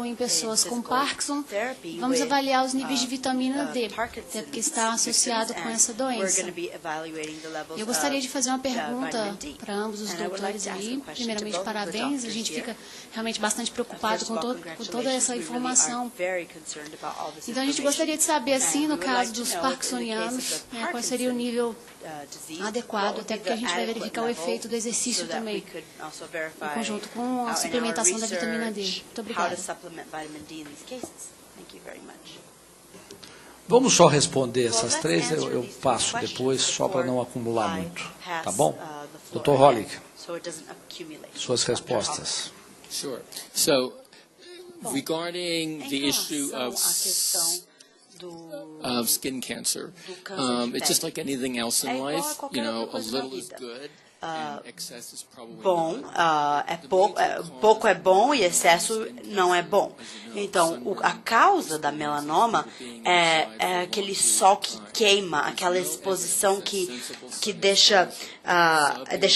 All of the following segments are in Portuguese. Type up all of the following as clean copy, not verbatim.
em pessoas com Parkinson, vamos avaliar os níveis de vitamina D, até porque está associado com essa doença. Eu gostaria de fazer uma pergunta para ambos os doutores aí. Primeiramente, parabéns, a gente fica realmente bastante preocupado com toda essa informação. Então, a gente gostaria de saber, assim, no caso dos parkinsonianos, qual seria o nível adequado, até porque a gente vai verificar o efeito do exercício também, em conjunto com a suplementação da vitamina D. Muito obrigada. Vamos só responder essas três, eu passo depois, só para não acumular muito, tá bom? Dr. Hollick, suas respostas. Sure. So, regarding the issue of skin cancer, it's just like anything else in life. You know, a little is good. Pouco é bom e excesso não é bom. Então, a causa da melanoma é aquele sol que queima, aquela exposição que deixa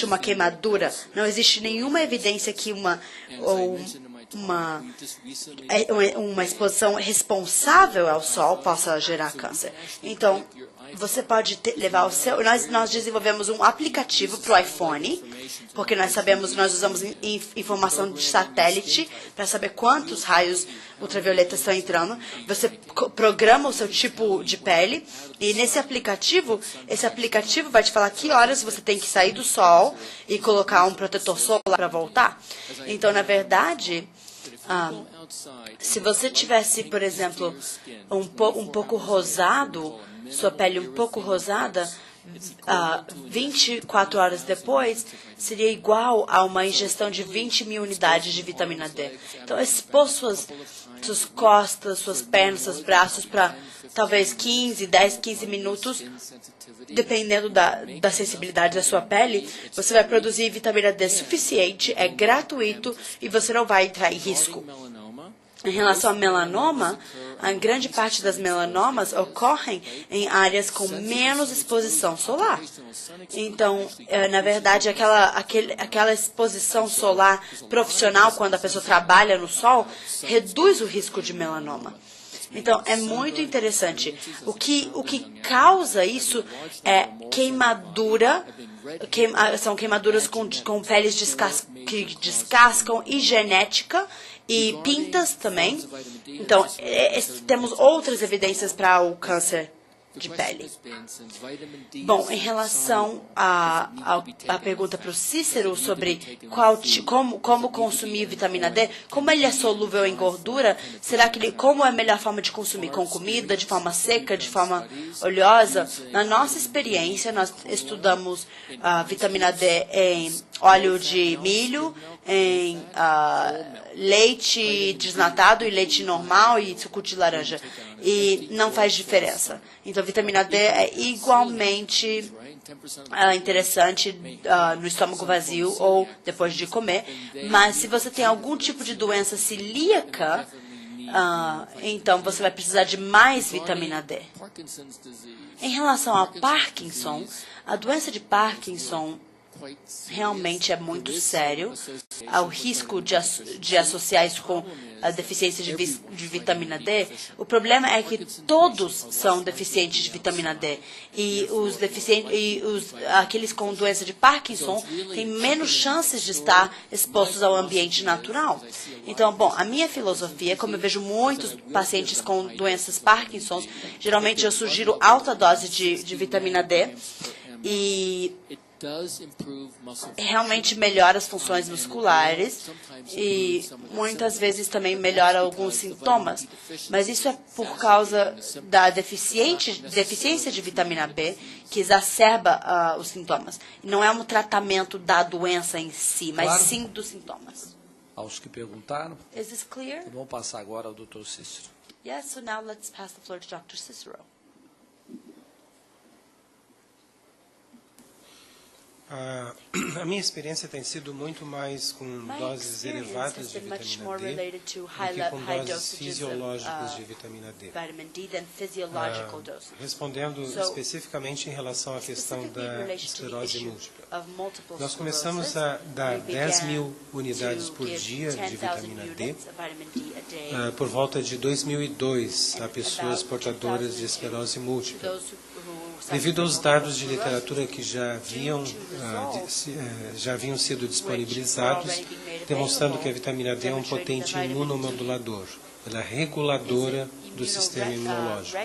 uma queimadura. Não existe nenhuma evidência que uma exposição responsável ao sol possa gerar câncer. Então, você pode levar o seu... Nós desenvolvemos um aplicativo para o iPhone, porque nós usamos informação de satélite para saber quantos raios ultravioletas estão entrando. Você programa o seu tipo de pele e esse aplicativo vai te falar que horas você tem que sair do sol e colocar um protetor solar para voltar. Então, na verdade... se você tivesse, por exemplo, um pouco rosado, sua pele um pouco rosada, 24 horas depois, seria igual a uma ingestão de 20.000 unidades de vitamina D. Então, expor suas costas, suas pernas, seus braços para talvez 10, 15 minutos, dependendo da sensibilidade da sua pele, você vai produzir vitamina D suficiente, é gratuito e você não vai entrar em risco. Em relação ao melanoma, a grande parte das melanomas ocorrem em áreas com menos exposição solar. Então, na verdade, aquela exposição solar profissional, quando a pessoa trabalha no sol, reduz o risco de melanoma. Então, é muito interessante. O que causa isso é queimadura, são queimaduras com peles que descascam e genética, e pintas também. Então, temos outras evidências para o câncer de pele. Bom, em relação à pergunta para o Cícero sobre como consumir vitamina D, como ele é solúvel em gordura, como é a melhor forma de consumir? Com comida, de forma seca, de forma oleosa? Na nossa experiência, nós estudamos vitamina D em óleo de milho, em leite desnatado e leite normal e suco de laranja. E não faz diferença. Então, vitamina D é igualmente interessante no estômago vazio ou depois de comer. Mas se você tem algum tipo de doença celíaca, então você vai precisar de mais vitamina D. Em relação ao Parkinson, a doença de Parkinson realmente é muito sério. Há o risco de associar isso com a deficiência de vitamina D. O problema é que todos são deficientes de vitamina D. E aqueles com doença de Parkinson têm menos chances de estar expostos ao ambiente natural. Então, bom, a minha filosofia, como eu vejo muitos pacientes com doenças Parkinson, geralmente eu sugiro alta dose de vitamina D. E realmente melhora as funções musculares e muitas vezes também melhora alguns sintomas. Mas isso é por causa da deficiência de vitamina B que exacerba os sintomas. Não é um tratamento da doença em si, mas claro, sim dos sintomas. Aos que perguntaram, Is this clear? Vamos passar agora ao Dr. Cícero. Yes, so now let's pass the floor to Dr. Cicero. A minha experiência tem sido muito mais com doses elevadas de vitamina D do que com doses fisiológicas de vitamina D. Respondendo especificamente em relação à questão da esclerose múltipla. Nós começamos a dar 10 mil unidades por dia de vitamina D por volta de 2002 a pessoas portadoras de esclerose múltipla. Devido aos dados de literatura que já haviam sido disponibilizados, demonstrando que a vitamina D é um potente imunomodulador. Ela é reguladora do sistema imunológico.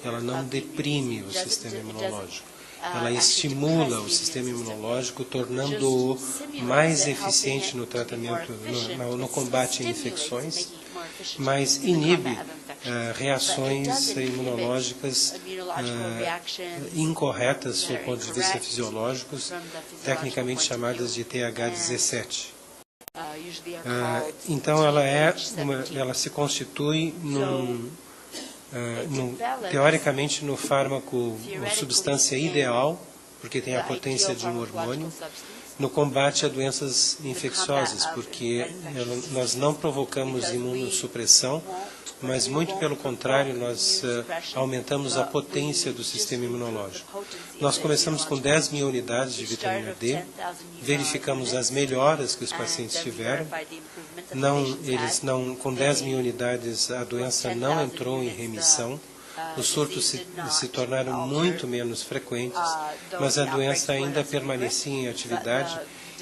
Ela não deprime o sistema imunológico. Ela estimula o sistema imunológico, tornando-o mais eficiente no tratamento, no combate a infecções, mas inibe reações imunológicas incorretas do ponto de vista fisiológico, tecnicamente chamadas de TH17. Então ela se constitui teoricamente no fármaco, uma substância ideal, porque tem a potência de um hormônio, no combate a doenças infecciosas, porque nós não provocamos imunossupressão, mas muito pelo contrário, nós aumentamos a potência do sistema imunológico. Nós começamos com 10 mil unidades de vitamina D, verificamos as melhoras que os pacientes tiveram. Com 10 mil unidades a doença não entrou em remissão. Os surtos se tornaram muito menos frequentes, mas a doença ainda permanecia em atividade.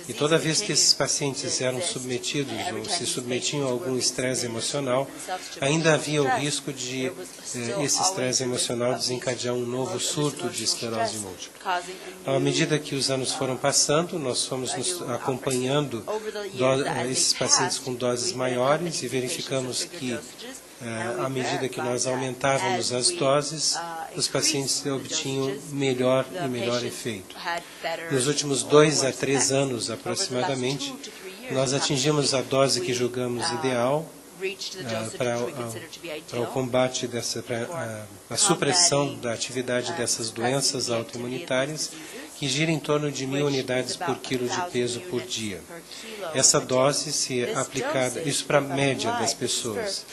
E toda vez que esses pacientes eram submetidos ou se submetiam a algum estresse emocional, ainda havia o risco de esse estresse emocional desencadear um novo surto de esclerose múltipla. À medida que os anos foram passando, nós fomos acompanhando esses pacientes com doses maiores e verificamos que, à medida que nós aumentávamos as doses, os pacientes obtinham melhor e melhor efeito. Nos últimos 2 a 3 anos, aproximadamente, nós atingimos a dose que julgamos ideal para o combate para a supressão da atividade dessas doenças autoimunitárias, que gira em torno de 1.000 unidades por quilo de peso por dia. Essa dose, se aplicada, isso para a média das pessoas.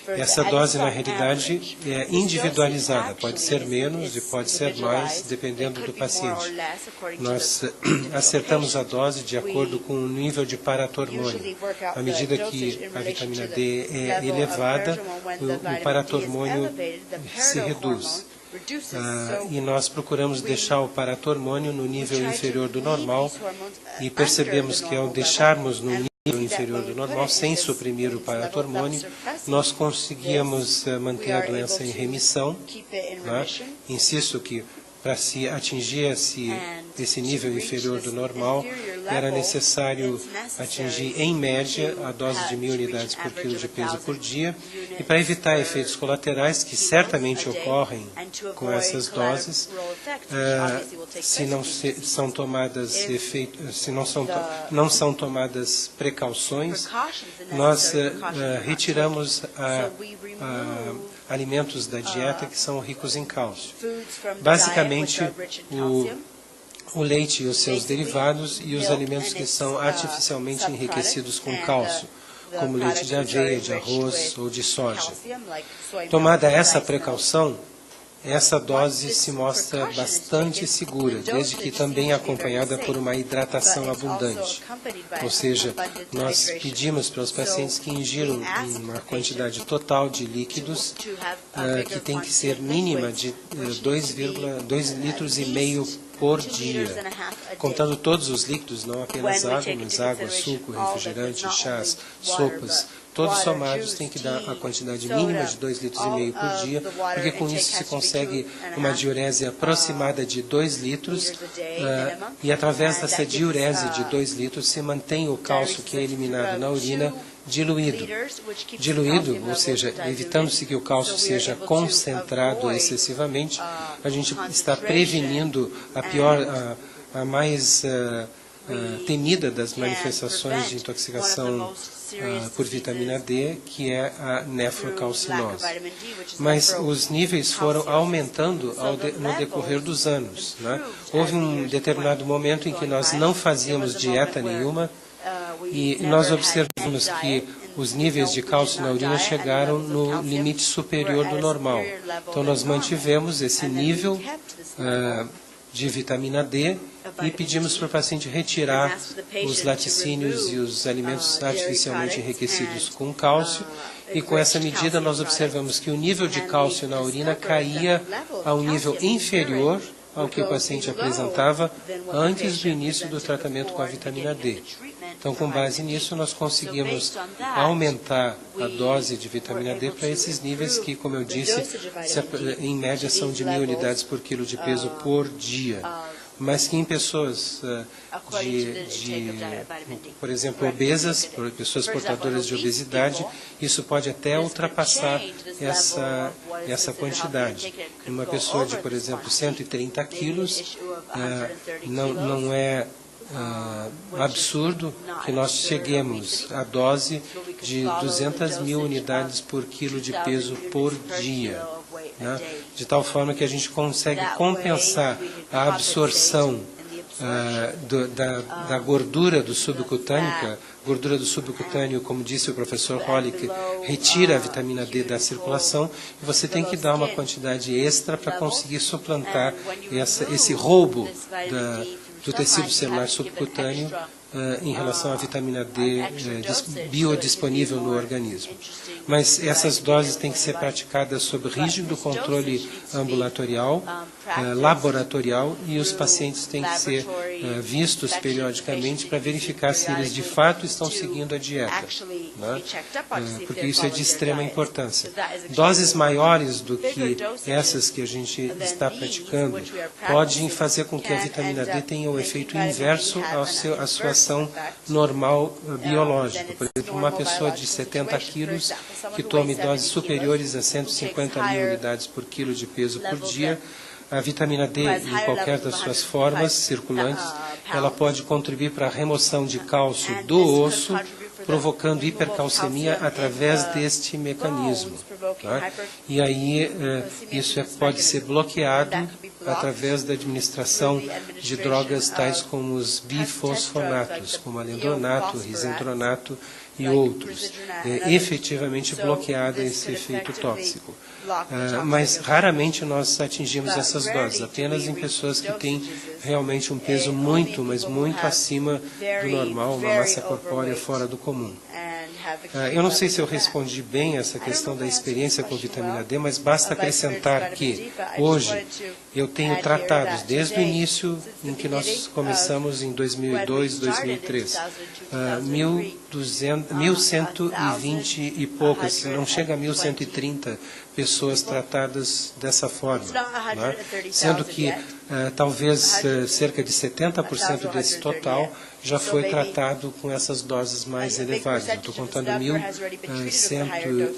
Essa dose, na realidade, é individualizada. Pode ser menos e pode ser mais, dependendo do paciente. Nós acertamos a dose de acordo com o nível de paratormônio. À medida que a vitamina D é elevada, o paratormônio se reduz. E nós procuramos deixar o paratormônio no nível inferior do normal e percebemos que ao deixarmos no nível inferior do normal, sem suprimir o paratormônio, nós conseguíamos manter a doença em remissão. Insisto que para se atingir esse nível inferior do normal, era necessário atingir, em média, a dose de 1.000 unidades por quilo de peso por dia, e para evitar efeitos colaterais, que certamente ocorrem com essas doses, se não são tomadas precauções, nós retiramos alimentos da dieta que são ricos em cálcio. Basicamente, o leite e os seus derivados e os alimentos que são artificialmente enriquecidos com cálcio, como leite de aveia, de arroz ou de soja. Tomada essa precaução, essa dose se mostra bastante segura, desde que também acompanhada por uma hidratação abundante. Ou seja, nós pedimos para os pacientes que ingiram uma quantidade total de líquidos que tem que ser mínima de 2,5 litros por dia, contando todos os líquidos, não apenas água, mas água, suco, refrigerante, chás, sopas. Todos somados têm que dar a quantidade mínima de 2,5 litros por dia, porque com isso se consegue uma diurese aproximada de 2 litros, e através dessa diurese de 2 litros se mantém o cálcio que é eliminado na urina diluído, ou seja, evitando-se que o cálcio seja concentrado excessivamente, a gente está prevenindo a mais temida das manifestações de intoxicação por vitamina D, que é a nefrocalcinose. Mas os níveis foram aumentando no decorrer dos anos, né? Houve um determinado momento em que nós não fazíamos dieta nenhuma e nós observamos que os níveis de cálcio na urina chegaram no limite superior do normal. Então, nós mantivemos esse nível de vitamina D e pedimos para o paciente retirar os laticínios e os alimentos artificialmente enriquecidos com cálcio. E com essa medida nós observamos que o nível de cálcio na urina caía a um nível inferior ao que o paciente apresentava antes do início do tratamento com a vitamina D. Então, com base nisso, nós conseguimos aumentar a dose de vitamina D para esses níveis que, como eu disse, em média são de 1.000 unidades por quilo de peso por dia. Mas que em pessoas, por exemplo, obesas, pessoas portadoras de obesidade, isso pode até ultrapassar essa quantidade. Uma pessoa de, por exemplo, 130 quilos, não é absurdo que nós cheguemos à dose de 200.000 unidades por quilo de peso por dia, né? De tal forma que a gente consegue compensar a absorção da gordura do subcutâneo. Gordura do subcutâneo, como disse o professor Hollick, retira a vitamina D da circulação e você tem que dar uma quantidade extra para conseguir suplantar esse roubo do tecido celular subcutâneo em relação à vitamina D biodisponível no organismo. Mas essas doses têm que ser praticadas sob rígido controle ambulatorial, laboratorial, e os pacientes têm que ser vistos periodicamente para verificar se eles de fato estão seguindo a dieta, né? Porque isso é de extrema importância. Doses maiores do que essas que a gente está praticando podem fazer com que a vitamina D tenha o efeito inverso à sua ação normal biológica. Por exemplo, uma pessoa de 70 quilos que tome doses superiores a 150.000 unidades por quilo de peso por dia, a vitamina D, em qualquer das suas formas circulantes, ela pode contribuir para a remoção de cálcio do osso, provocando hipercalcemia através deste mecanismo. Tá? E aí isso pode ser bloqueado através da administração de drogas tais como os bifosfonatos, como alendronato, risendronato e outros. Efetivamente bloqueado esse efeito tóxico. Mas raramente nós atingimos essas doses, apenas em pessoas que têm realmente um peso muito, mas muito acima do normal, uma massa corpórea fora do comum. Eu não sei se eu respondi bem essa questão da experiência com vitamina D, mas basta acrescentar que hoje eu tenho tratados desde o início em que nós começamos em 2002, 2003, 1.120 e poucas, não chega a 1.130 pessoas tratadas dessa forma, né? Sendo que talvez cerca de 70% desse total já foi tratado com essas doses mais elevadas. Eu estou contando 1.100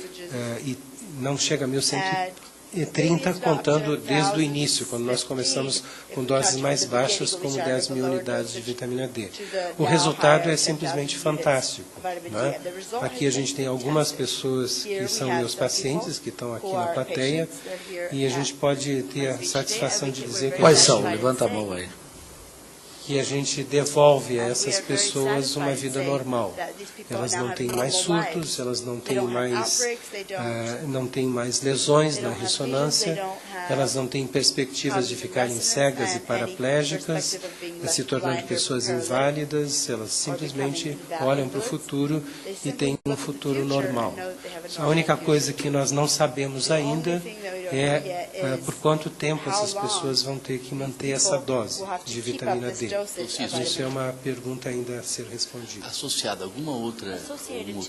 e não chega a 1.130, contando desde o início, quando nós começamos com doses mais baixas, como 10.000 unidades de vitamina D. O resultado é simplesmente fantástico, né? Aqui a gente tem algumas pessoas que são meus pacientes, que estão aqui na plateia, e a gente pode ter a satisfação de dizer que... Quais são? Levanta a mão aí. Que a gente devolve a essas pessoas uma vida normal. Elas não têm mais surtos, elas não têm mais lesões na ressonância, elas não têm perspectivas de ficarem cegas e paraplégicas, se tornando pessoas inválidas, elas simplesmente olham para o futuro e têm um futuro normal. A única coisa que nós não sabemos ainda é por quanto tempo essas pessoas vão ter que manter essa dose de vitamina D. Isso é uma pergunta ainda a ser respondida. Associada a algum outro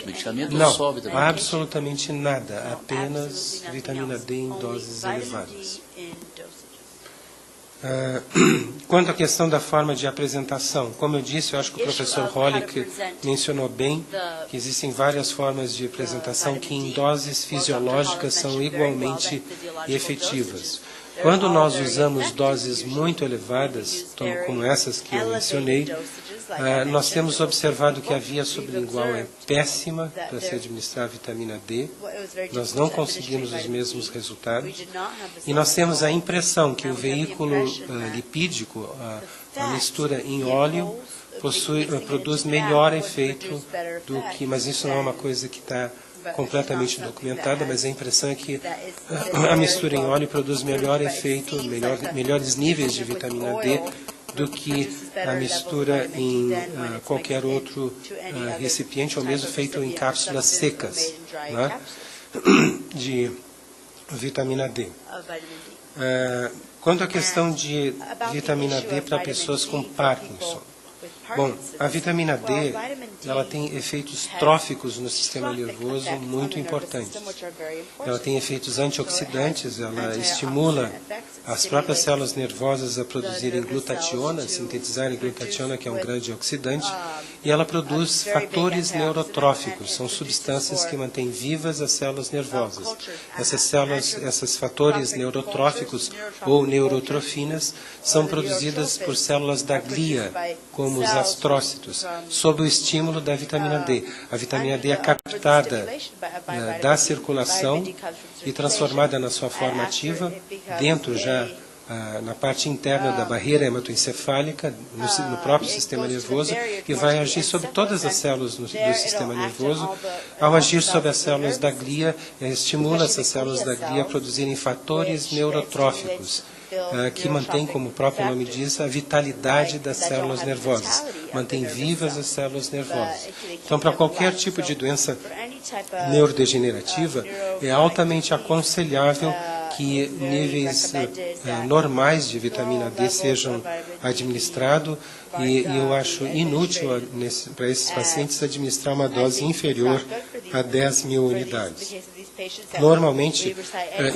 medicamento? Não, absolutamente nada, apenas vitamina D em doses elevadas. Quanto à questão da forma de apresentação, como eu disse, eu acho que o professor Hollick mencionou bem que existem várias formas de apresentação que em doses fisiológicas são igualmente efetivas. Quando nós usamos doses muito elevadas, como essas que eu mencionei, Nós temos observado que a via sublingual é péssima para se administrar a vitamina D. Nós não conseguimos os mesmos resultados. E nós temos a impressão que o veículo lipídico, a mistura em óleo, produz melhor efeito do que... Mas isso não é uma coisa que está completamente documentada, mas a impressão é que a mistura em óleo produz melhor efeito, melhores níveis de vitamina D do que a mistura em qualquer outro recipiente, ou mesmo feito em cápsulas secas, né, de vitamina D. Quanto à questão de vitamina D para pessoas com Parkinson, bom, a vitamina D, ela tem efeitos tróficos no sistema nervoso muito importantes. Ela tem efeitos antioxidantes, ela estimula as próprias células nervosas a produzirem glutationa, sintetizarem glutationa, que é um grande oxidante, e ela produz fatores neurotróficos, são substâncias que mantêm vivas as células nervosas. Esses fatores neurotróficos ou neurotrofinas são produzidas por células da glia, como os astrócitos, sob o estímulo da vitamina D. A vitamina D é captada da circulação e transformada na sua forma ativa, dentro já na parte interna da barreira hematoencefálica, no próprio sistema nervoso, e vai agir sobre todas as células do sistema nervoso. Ao agir sobre as células da glia, estimula essas células da glia a produzirem fatores neurotróficos, que mantém, como o próprio nome diz, a vitalidade das células nervosas, mantém vivas as células nervosas. Então, para qualquer tipo de doença neurodegenerativa, é altamente aconselhável que níveis normais de vitamina D sejam administrados, e eu acho inútil para esses pacientes administrar uma dose inferior a 10.000 unidades. Normalmente,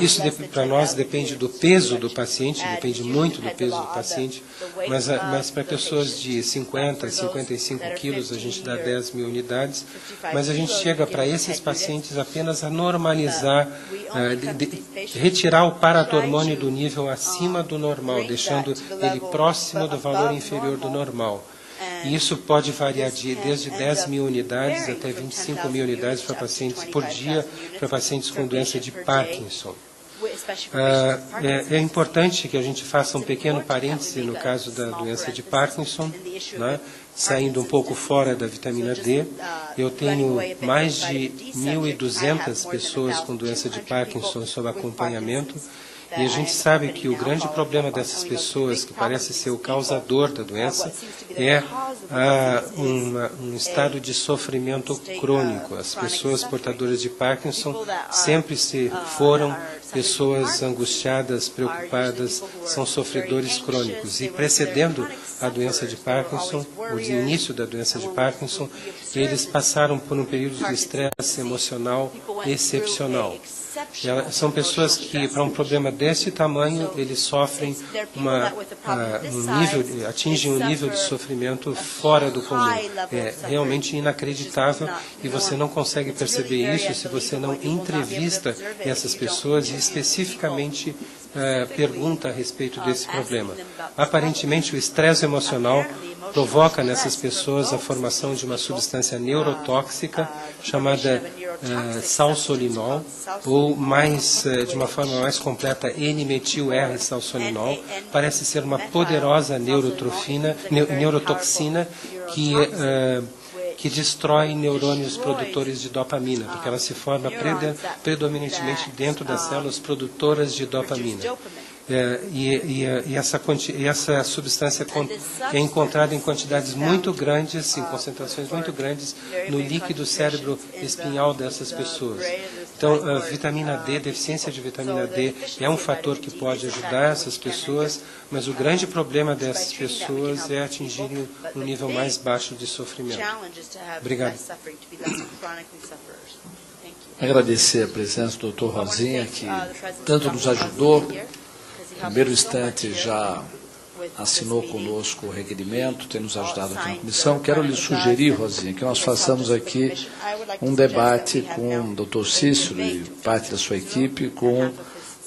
isso para nós depende do peso do paciente, depende muito do peso do paciente, mas para pessoas de 50 a 55 quilos a gente dá 10.000 unidades, mas a gente chega para esses pacientes apenas a normalizar, retirar o paratormônio do nível acima do normal, deixando ele próximo do valor inferior do normal. E isso pode variar desde 10.000 unidades até 25.000 unidades para pacientes por dia, para pacientes com doença de Parkinson. É importante que a gente faça um pequeno parêntese no caso da doença de Parkinson, né, saindo um pouco fora da vitamina D. Eu tenho mais de 1.200 pessoas com doença de Parkinson sob acompanhamento. E a gente sabe que o grande problema dessas pessoas, que parece ser o causador da doença, é um estado de sofrimento crônico. As pessoas portadoras de Parkinson sempre foram pessoas angustiadas, preocupadas, são sofredores crônicos. E precedendo a doença de Parkinson, o início da doença de Parkinson, eles passaram por um período de estresse emocional excepcional. São pessoas que, para um problema desse tamanho, eles sofrem atingem um nível de sofrimento fora do comum. É realmente inacreditável, e você não consegue perceber isso se você não entrevista essas pessoas e especificamente pergunta a respeito desse problema. Aparentemente, o estresse emocional provoca nessas pessoas a formação de uma substância neurotóxica chamada salsolinol, ou de uma forma mais completa, N-metil-R-salsolinol. Parece ser uma poderosa neurotoxina que destrói neurônios produtores de dopamina, porque ela se forma predominantemente dentro das células produtoras de dopamina. Essa substância é encontrada em quantidades muito grandes, em concentrações muito grandes, no líquido cérebro espinhal dessas pessoas. Então, a vitamina D, deficiência de vitamina D, é um fator que pode ajudar essas pessoas, mas o grande problema dessas pessoas é atingirem um nível mais baixo de sofrimento. Obrigado. Agradecer a presença do Dr. Rosinha, que tanto nos ajudou. No primeiro instante já assinou conosco o requerimento, tem nos ajudado aqui na comissão. Quero lhe sugerir, Rosinha, que nós façamos aqui um debate com o Dr. Cícero e parte da sua equipe, com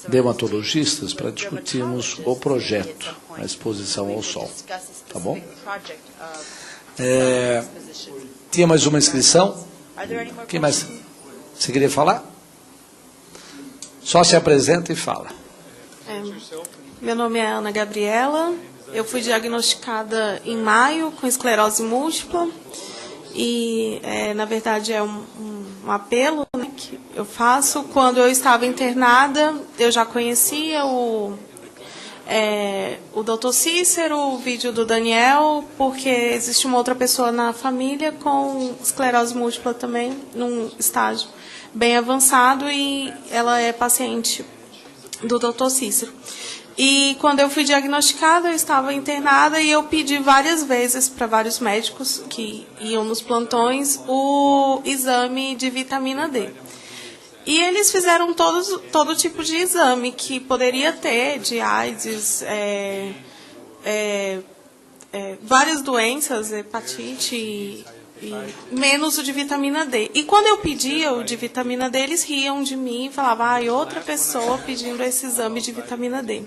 dermatologistas, para discutirmos o projeto, a exposição ao sol. Tá bom? Tinha mais uma inscrição? Quem mais? Você queria falar? Só se apresenta e fala. Meu nome é Ana Gabriela. Eu fui diagnosticada em maio com esclerose múltipla. E, na verdade, é um apelo, né, que eu faço. Quando eu estava internada, eu já conhecia o Dr. Cícero, o vídeo do Daniel, porque existe uma outra pessoa na família com esclerose múltipla também, num estágio bem avançado, e ela é paciente do Dr. Cícero. E quando eu fui diagnosticada, eu estava internada e eu pedi várias vezes para vários médicos que iam nos plantões o exame de vitamina D. E eles fizeram todo tipo de exame que poderia ter, de AIDS, várias doenças, hepatite, e menos o de vitamina D. E quando eu pedia o de vitamina D, eles riam de mim e falavam, outra pessoa pedindo esse exame de vitamina D.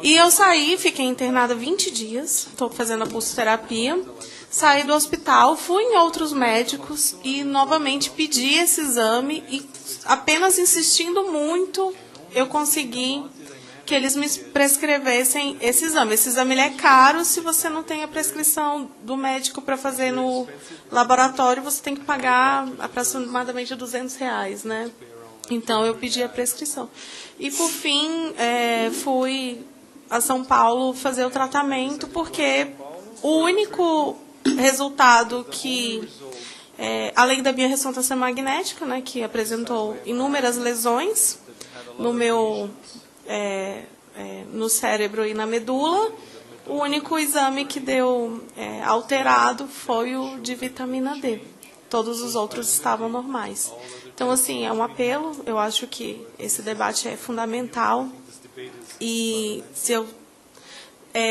E eu saí, fiquei internada 20 dias, estou fazendo a pulsoterapia, saí do hospital, fui em outros médicos e novamente pedi esse exame e apenas insistindo muito, eu consegui que eles me prescrevessem esse exame. Esse exame ele é caro, se você não tem a prescrição do médico para fazer no laboratório, você tem que pagar aproximadamente R$200, né? Então, eu pedi a prescrição. E, por fim, fui a São Paulo fazer o tratamento, porque o único resultado que, além da minha ressonância magnética, né, que apresentou inúmeras lesões no meu... no cérebro e na medula, o único exame que deu alterado foi o de vitamina D. Todos os outros estavam normais. Então, assim, é um apelo. Eu acho que esse debate é fundamental. E se eu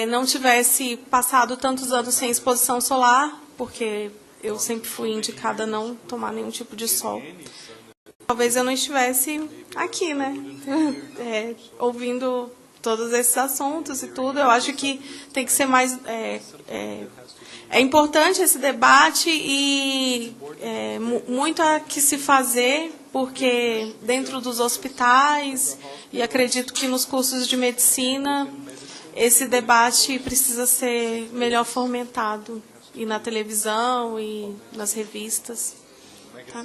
não tivesse passado tantos anos sem exposição solar, porque eu sempre fui indicada a não tomar nenhum tipo de sol, talvez eu não estivesse aqui, né? Ouvindo todos esses assuntos e tudo. Eu acho que tem que ser mais... É importante esse debate e muito há que se fazer, porque dentro dos hospitais, e acredito que nos cursos de medicina, esse debate precisa ser melhor fomentado, e na televisão e nas revistas. Tá?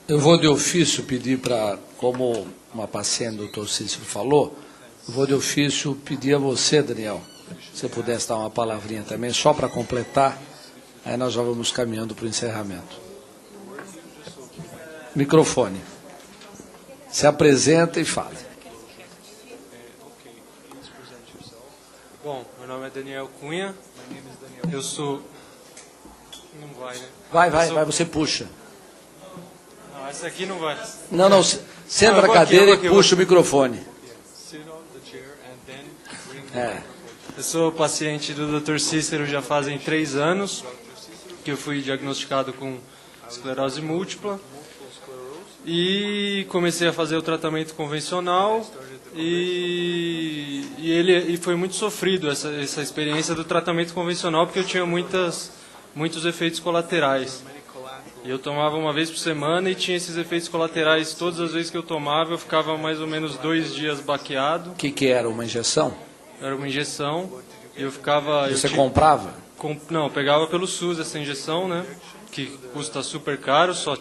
Eu vou de ofício pedir para, como uma paciente do Dr. Cícero falou, eu vou de ofício pedir a você, Daniel, se você pudesse dar uma palavrinha também, só para completar, aí nós já vamos caminhando para o encerramento. Microfone. Se apresenta e fale. Bom, meu nome é Daniel Cunha, eu sou... Não vai, né? Vai, você puxa. Não, essa aqui não vai. Não, senta na cadeira e puxa o microfone. Eu sou paciente do Dr. Cícero já fazem 3 anos, que eu fui diagnosticado com esclerose múltipla. E comecei a fazer o tratamento convencional e foi muito sofrido essa experiência do tratamento convencional, porque eu tinha muitos efeitos colaterais. E eu tomava uma vez por semana e tinha esses efeitos colaterais todas as vezes que eu tomava. Eu ficava mais ou menos 2 dias baqueado. O que era? Uma injeção? Era uma injeção. E eu ficava... Você comprava? Não, eu pegava pelo SUS essa injeção, né? Que custa super caro, só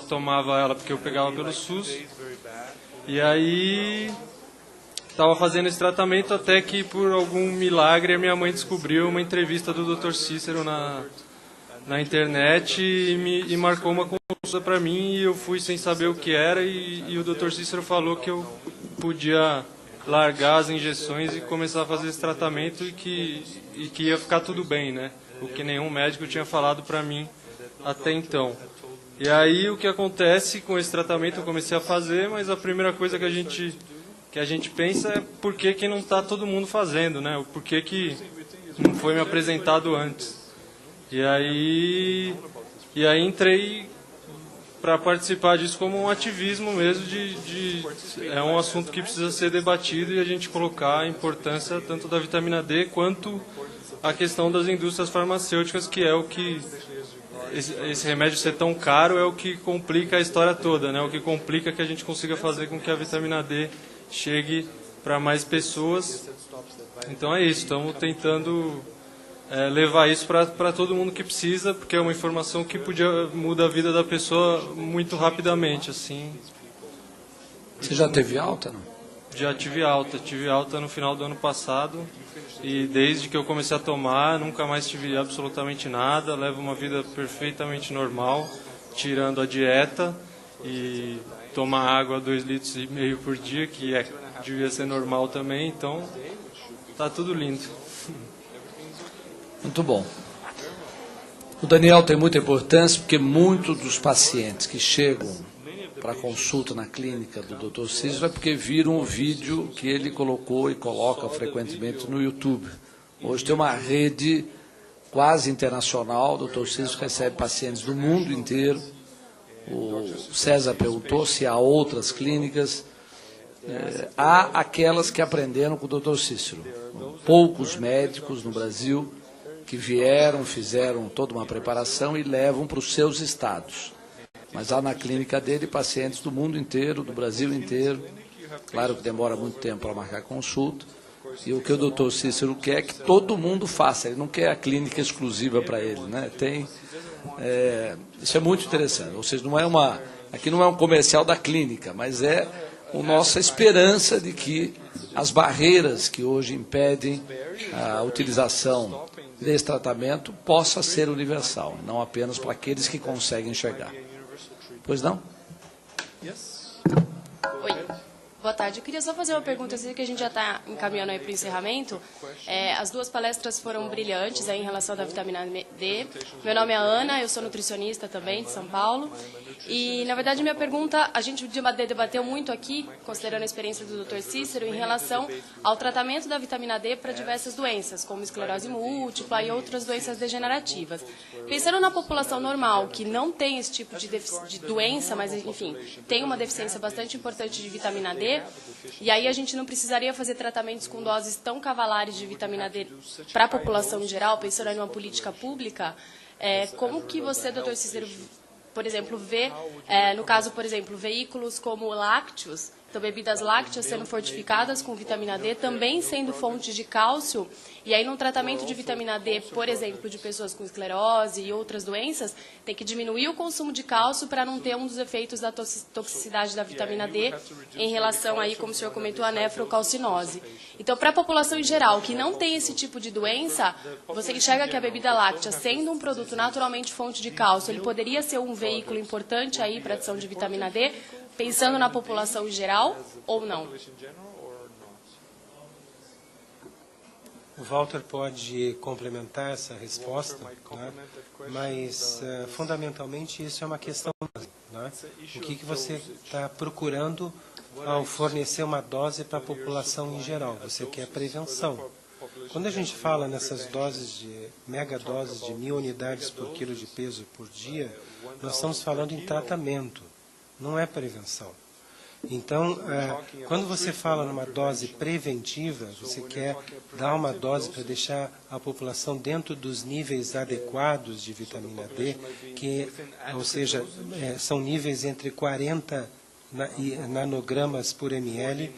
tomava ela porque eu pegava pelo SUS. E aí estava fazendo esse tratamento até que, por algum milagre, a minha mãe descobriu uma entrevista do Dr. Cícero na internet e marcou uma consulta para mim, e eu fui sem saber o que era, e o Dr. Cícero falou que eu podia largar as injeções e começar a fazer esse tratamento e que ia ficar tudo bem, né? O que nenhum médico tinha falado para mim até então. E aí o que acontece com esse tratamento, eu comecei a fazer, mas a primeira coisa que a gente pensa é por que não está todo mundo fazendo, né? Por que não foi me apresentado antes. E aí entrei para participar disso como um ativismo mesmo, é um assunto que precisa ser debatido e a gente colocar a importância tanto da vitamina D quanto a questão das indústrias farmacêuticas, que é o que esse remédio ser tão caro é o que complica a história toda, né? O que complica que a gente consiga fazer com que a vitamina D chegue para mais pessoas. Então é isso, estamos tentando levar isso para todo mundo que precisa, porque é uma informação que muda a vida da pessoa muito rapidamente, assim. Você já teve alta, não? Já tive alta no final do ano passado, e desde que eu comecei a tomar, nunca mais tive absolutamente nada, levo uma vida perfeitamente normal, tirando a dieta e tomar água 2,5 litros por dia, que devia ser normal também, então tá tudo lindo. Muito bom. O Daniel tem muita importância porque muitos dos pacientes que chegam para consulta na clínica do Dr. Cícero é porque viram o vídeo que ele colocou e coloca frequentemente no YouTube. Hoje tem uma rede quase internacional, o Dr. Cícero recebe pacientes do mundo inteiro. O César perguntou se há outras clínicas. Há aquelas que aprenderam com o Dr. Cícero. Poucos médicos no Brasil que vieram, fizeram toda uma preparação e levam para os seus estados. Mas há na clínica dele pacientes do mundo inteiro, do Brasil inteiro. Claro que demora muito tempo para marcar consulta. E o que o Dr. Cícero quer é que todo mundo faça. Ele não quer a clínica exclusiva para ele, né? Isso é muito interessante. Ou seja, aqui não é um comercial da clínica, mas é a nossa esperança de que as barreiras que hoje impedem a utilização desse tratamento possa ser universal, não apenas para aqueles que conseguem enxergar. Pois não? Oi. Boa tarde. Eu queria só fazer uma pergunta, eu sei que a gente já está encaminhando aí para o encerramento. As duas palestras foram brilhantes aí em relação à vitamina D. Meu nome é Ana, eu sou nutricionista também, de São Paulo. E, na verdade, minha pergunta, a gente debateu muito aqui, considerando a experiência do Dr. Cícero, em relação ao tratamento da vitamina D para diversas doenças, como esclerose múltipla e outras doenças degenerativas. Pensando na população normal, que não tem esse tipo de doença, mas, enfim, tem uma deficiência bastante importante de vitamina D, e aí a gente não precisaria fazer tratamentos com doses tão cavalares de vitamina D para a população em geral, pensando em uma política pública. Como que você, Dr. Cícero, por exemplo, vê, no caso, por exemplo, veículos como lácteos, então bebidas lácteas sendo fortificadas com vitamina D, também sendo fonte de cálcio, e aí no tratamento de vitamina D, por exemplo, de pessoas com esclerose e outras doenças, tem que diminuir o consumo de cálcio para não ter um dos efeitos da toxicidade da vitamina D em relação aí, como o senhor comentou, a nefrocalcinose. Então, para a população em geral que não tem esse tipo de doença, você enxerga que a bebida láctea, sendo um produto naturalmente fonte de cálcio, ele poderia ser um veículo importante aí para a adição de vitamina D, pensando na população em geral, ou não? O Walter pode complementar essa resposta, né? Mas fundamentalmente isso é uma questão, né? O que você está procurando ao fornecer uma dose para a população em geral? Você quer prevenção. Quando a gente fala nessas megadoses de 1.000 unidades por quilo de peso por dia, nós estamos falando em tratamento, não é prevenção. Então, quando você fala numa dose preventiva, você quer dar uma dose para deixar a população dentro dos níveis adequados de vitamina D, ou seja, são níveis entre 40 nanogramas por ml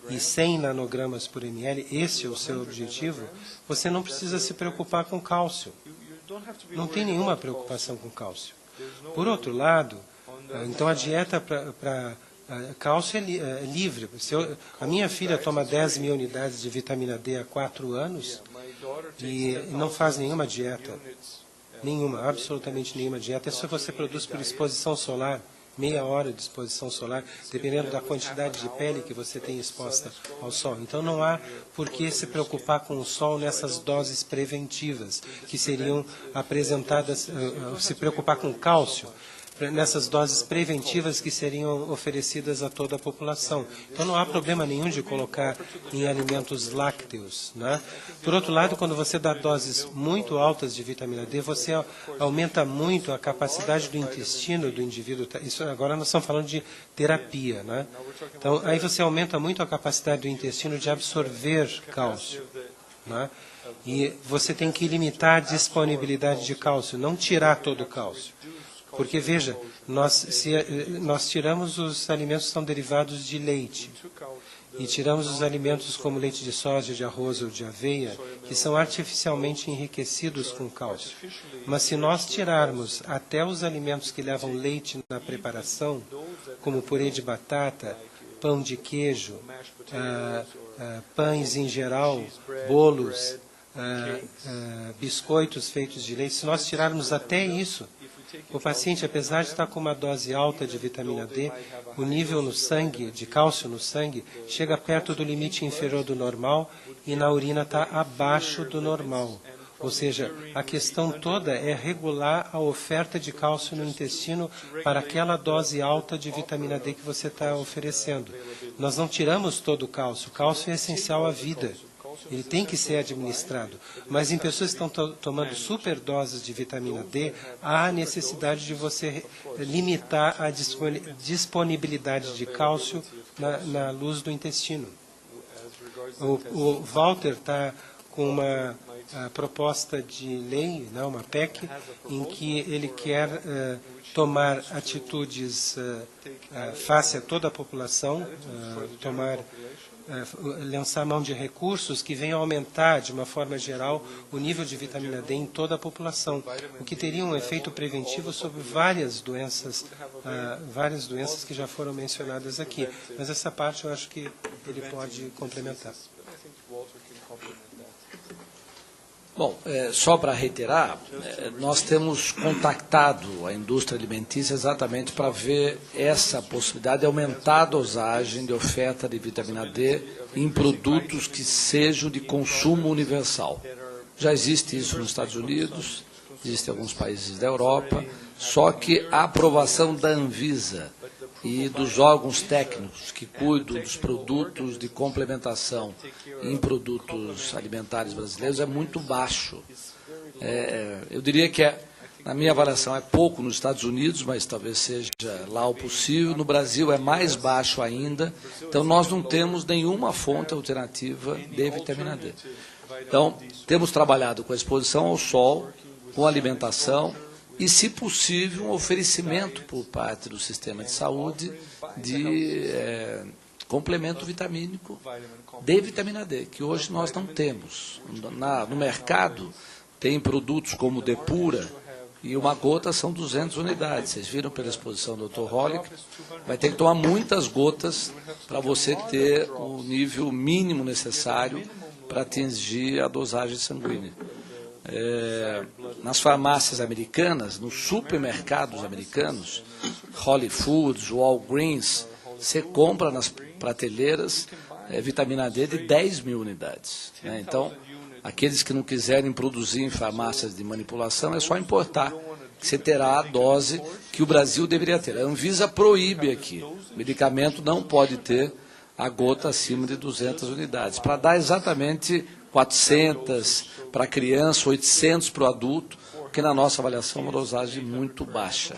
e 100 nanogramas por ml, esse é o seu objetivo, você não precisa se preocupar com cálcio. Não tem nenhuma preocupação com cálcio. Por outro lado, então a dieta para cálcio é livre. A minha filha toma 10.000 unidades de vitamina D há 4 anos e não faz nenhuma dieta. Nenhuma, absolutamente nenhuma dieta. Isso você produz por exposição solar, meia hora de exposição solar, dependendo da quantidade de pele que você tem exposta ao sol. Então não há por que se preocupar com o sol nessas doses preventivas, que seriam apresentadas, se preocupar com cálcio. nessas doses preventivas que seriam oferecidas a toda a população. Então não há problema nenhum de colocar em alimentos lácteos, né? Por outro lado, quando você dá doses muito altas de vitamina D, você aumenta muito a capacidade do intestino do indivíduo. Isso agora nós estamos falando de terapia, né? Então aí você aumenta muito a capacidade do intestino de absorver cálcio, né? E você tem que limitar a disponibilidade de cálcio, não tirar todo o cálcio. Porque, veja, nós tiramos os alimentos que são derivados de leite. E tiramos os alimentos como leite de soja, de arroz ou de aveia, que são artificialmente enriquecidos com cálcio. Mas se nós tirarmos até os alimentos que levam leite na preparação, como purê de batata, pão de queijo, pães em geral, bolos, biscoitos feitos de leite, se nós tirarmos até isso, o paciente, apesar de estar com uma dose alta de vitamina D, o nível no sangue, de cálcio no sangue, chega perto do limite inferior do normal e na urina está abaixo do normal. Ou seja, a questão toda é regular a oferta de cálcio no intestino para aquela dose alta de vitamina D que você está oferecendo. Nós não tiramos todo o cálcio é essencial à vida. Ele tem que ser administrado. Mas em pessoas que estão tomando superdoses de vitamina D, há necessidade de você limitar a disponibilidade de cálcio na luz do intestino. O Walter está com uma proposta de lei, não, uma PEC, em que ele quer tomar atitudes face a toda a população, lançar mão de recursos que venham aumentar, de uma forma geral, o nível de vitamina D em toda a população, o que teria um efeito preventivo sobre várias doenças que já foram mencionadas aqui. Mas essa parte eu acho que ele pode complementar. Bom, só para reiterar, nós temos contactado a indústria alimentícia exatamente para ver essa possibilidade de aumentar a dosagem de oferta de vitamina D em produtos que sejam de consumo universal. Já existe isso nos Estados Unidos, existe em alguns países da Europa, só que a aprovação da Anvisa e dos órgãos técnicos que cuidam dos produtos de complementação em produtos alimentares brasileiros é muito baixo. Eu diria que, na minha avaliação, é pouco nos Estados Unidos, mas talvez seja lá o possível. No Brasil é mais baixo ainda, então nós não temos nenhuma fonte alternativa de vitamina D. Então, temos trabalhado com a exposição ao sol, com alimentação, e, se possível, um oferecimento por parte do sistema de saúde de complemento vitamínico de vitamina D, que hoje nós não temos. No mercado, tem produtos como Depura, e uma gota são 200 unidades. Vocês viram pela exposição do Dr. Hollick, vai ter que tomar muitas gotas para você ter o nível mínimo necessário para atingir a dosagem sanguínea. Nas farmácias americanas, nos supermercados americanos, Whole Foods, Walgreens, você compra nas prateleiras vitamina D de 10 mil unidades. Então, aqueles que não quiserem produzir em farmácias de manipulação, é só importar, que você terá a dose que o Brasil deveria ter. A Anvisa proíbe aqui, o medicamento não pode ter a gota acima de 200 unidades, para dar exatamente 400 para a criança, 800 para o adulto, que na nossa avaliação é uma dosagem muito baixa.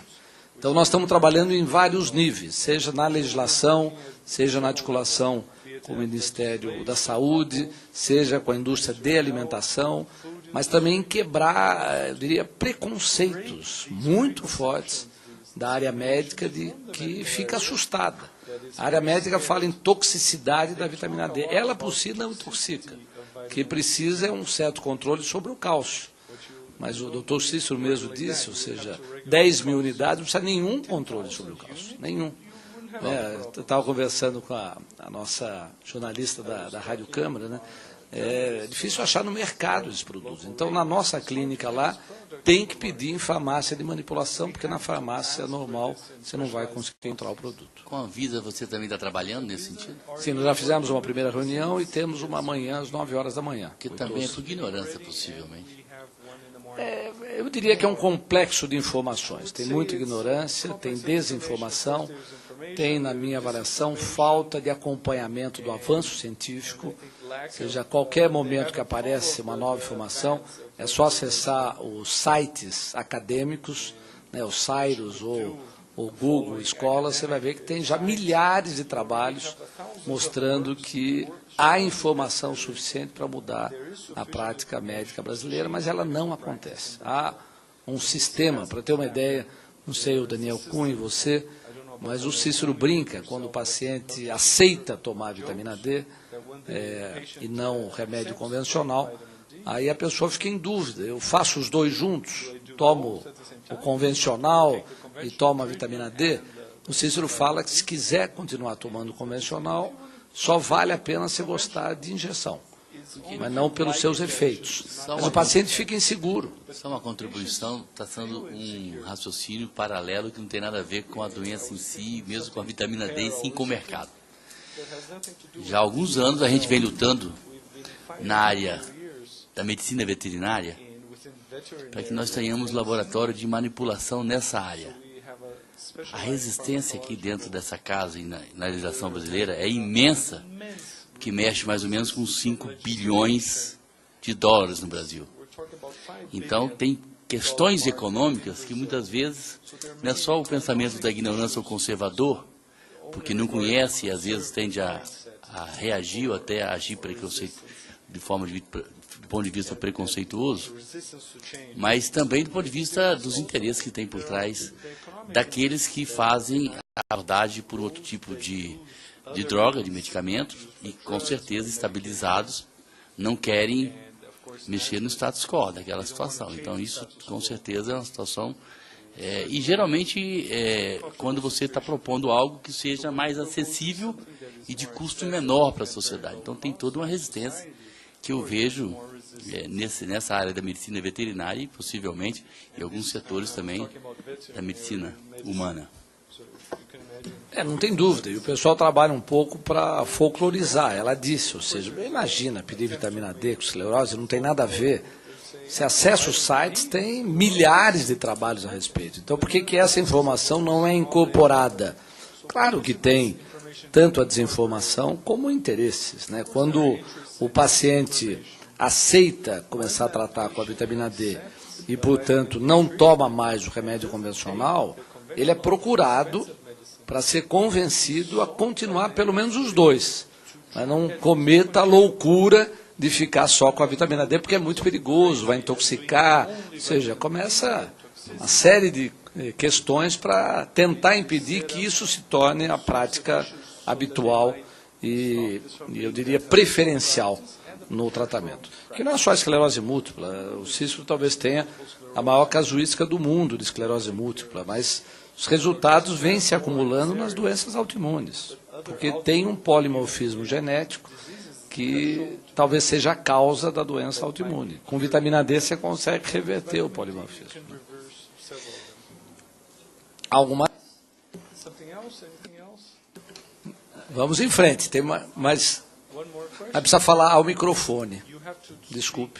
Então nós estamos trabalhando em vários níveis, seja na legislação, seja na articulação com o Ministério da Saúde, seja com a indústria de alimentação, mas também em quebrar, eu diria, preconceitos muito fortes da área médica que fica assustada. A área médica fala em toxicidade da vitamina D. Ela por si não intoxica. O que precisa é um certo controle sobre o cálcio. Mas o doutor Cícero mesmo disse, ou seja, 10 mil unidades, não precisa nenhum controle sobre o cálcio. Nenhum. Eu estava conversando com a nossa jornalista da Rádio Câmara, né? É difícil achar no mercado esses produtos. Então, na nossa clínica lá, tem que pedir em farmácia de manipulação, porque na farmácia normal você não vai conseguir encontrar o produto. Com a Anvisa você também está trabalhando nesse sentido? Sim, nós já fizemos uma primeira reunião e temos uma amanhã às 9 horas da manhã. Que também é por ignorância, possivelmente. Eu diria que é um complexo de informações. Tem muita ignorância, tem desinformação, tem, na minha avaliação, falta de acompanhamento do avanço científico. Ou seja, a qualquer momento que aparece uma nova informação, é só acessar os sites acadêmicos, né, o Cyrus ou o Google Escola, você vai ver que tem já milhares de trabalhos mostrando que há informação suficiente para mudar a prática médica brasileira, mas ela não acontece. Há um sistema, para ter uma ideia, não sei o Daniel Cunha e você, mas o Cícero brinca quando o paciente aceita tomar vitamina D e não o remédio convencional, aí a pessoa fica em dúvida. Eu faço os dois juntos, tomo o convencional e tomo a vitamina D. O Cícero fala que se quiser continuar tomando o convencional, só vale a pena se gostar de injeção, mas não pelos seus efeitos. Mas o paciente fica inseguro. Só uma contribuição, está sendo um raciocínio paralelo que não tem nada a ver com a doença em si, mesmo com a vitamina D, e sim com o mercado. Já há alguns anos a gente vem lutando na área da medicina veterinária para que nós tenhamos laboratório de manipulação nessa área. A resistência aqui dentro dessa casa e na legislação brasileira é imensa, que mexe mais ou menos com 5 bilhões de dólares no Brasil. Então, tem questões econômicas que muitas vezes não é só o pensamento da ignorância ou conservador, porque não conhece e às vezes tende a reagir ou até a agir de ponto de vista preconceituoso, mas também do ponto de vista dos interesses que tem por trás daqueles que fazem a abordagem por outro tipo de droga, de medicamento, e com certeza estabilizados, não querem mexer no status quo daquela situação. Então isso com certeza é uma situação, e geralmente quando você está propondo algo que seja mais acessível e de custo menor para a sociedade. Então tem toda uma resistência que eu vejo nessa área da medicina veterinária e possivelmente em alguns setores também da medicina humana. Não tem dúvida, e o pessoal trabalha um pouco para folclorizar. Ela disse, ou seja, imagina pedir vitamina D com esclerose, não tem nada a ver. Se acessa os sites, tem milhares de trabalhos a respeito. Então, por que essa informação não é incorporada? Claro que tem tanto a desinformação como interesses, né? Quando o paciente aceita começar a tratar com a vitamina D e, portanto, não toma mais o remédio convencional, ele é procurado para ser convencido a continuar pelo menos os dois. Mas não cometa a loucura de ficar só com a vitamina D, porque é muito perigoso, vai intoxicar, ou seja, começa uma série de questões para tentar impedir que isso se torne a prática habitual e eu diria preferencial no tratamento. Que não é só a esclerose múltipla, o Cícero talvez tenha a maior casuística do mundo de esclerose múltipla, mas os resultados vêm se acumulando nas doenças autoimunes, porque tem um polimorfismo genético que talvez seja a causa da doença autoimune. Com vitamina D você consegue reverter o polimorfismo. Alguma? Vamos em frente, tem mais. Vai precisar falar ao microfone. Desculpe.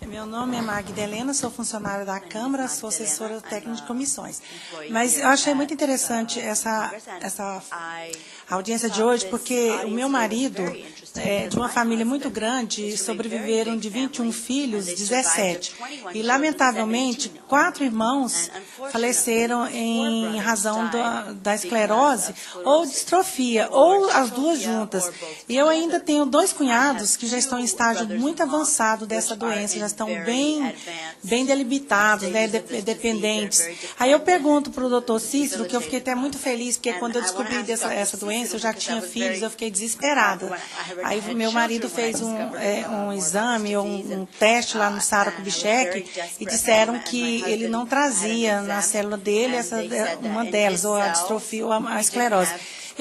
Meu nome é Magda Helena, sou funcionária da Câmara, sou assessora técnica de comissões. Mas eu achei muito interessante essa audiência de hoje, porque o meu marido é de uma família muito grande, sobreviveram de 21 filhos, 17. E, lamentavelmente, 4 irmãos faleceram em razão da esclerose ou distrofia, ou as duas juntas. E eu ainda tenho 2 cunhados que já estão em estágio muito avançado dessa doença, já estão bem delimitados, né, dependentes. Aí eu pergunto para o doutor Cícero, que eu fiquei até muito feliz, porque quando eu descobri essa doença, eu já tinha filhos, eu fiquei desesperada. Aí meu marido fez um exame, um teste lá no Sara Kubitschek, e disseram que ele não trazia na célula dele uma delas, ou a distrofia ou a esclerose.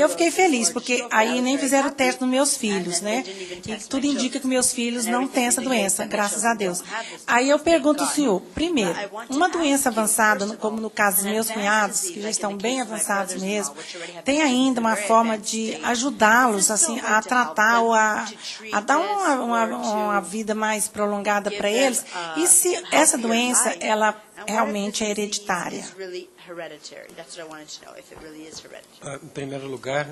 Eu fiquei feliz, porque aí nem fizeram o teste nos meus filhos, né? E tudo indica que meus filhos não têm essa doença, graças a Deus. Aí eu pergunto ao senhor, primeiro, uma doença avançada, como no caso dos meus cunhados, que já estão bem avançados mesmo, tem ainda uma forma de ajudá-los assim, a tratar ou a dar uma vida mais prolongada para eles? E se essa doença, ela realmente é hereditária? Em primeiro lugar,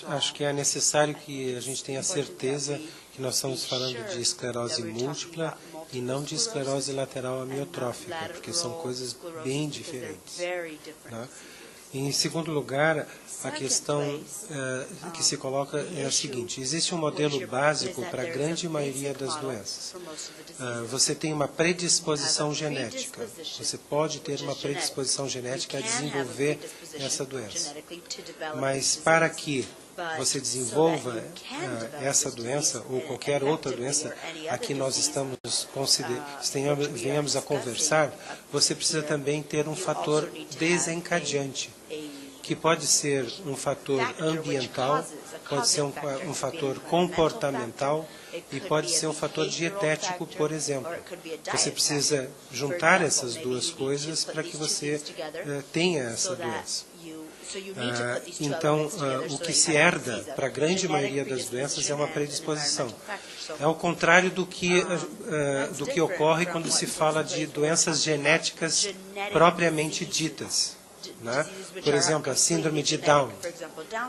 acho que é necessário que a gente tenha certeza que nós estamos falando de esclerose múltipla e não de esclerose lateral amiotrófica, porque são coisas bem diferentes, né? Em segundo lugar, a questão que se coloca é a seguinte: existe um modelo básico para a grande maioria das doenças. Você tem uma predisposição genética. Você pode ter uma predisposição genética a desenvolver essa doença. Mas para que você desenvolva essa doença ou qualquer outra doença a que nós venhamos a conversar, você precisa também ter um fator desencadeante, que pode ser um fator ambiental, pode ser um fator comportamental e pode ser um fator dietético, por exemplo. Você precisa juntar essas duas coisas para que você tenha essa doença. Então, o que se herda para a grande maioria das doenças é uma predisposição. É ao contrário do que ocorre quando se fala de doenças genéticas propriamente ditas, né? Por exemplo, a síndrome de Down.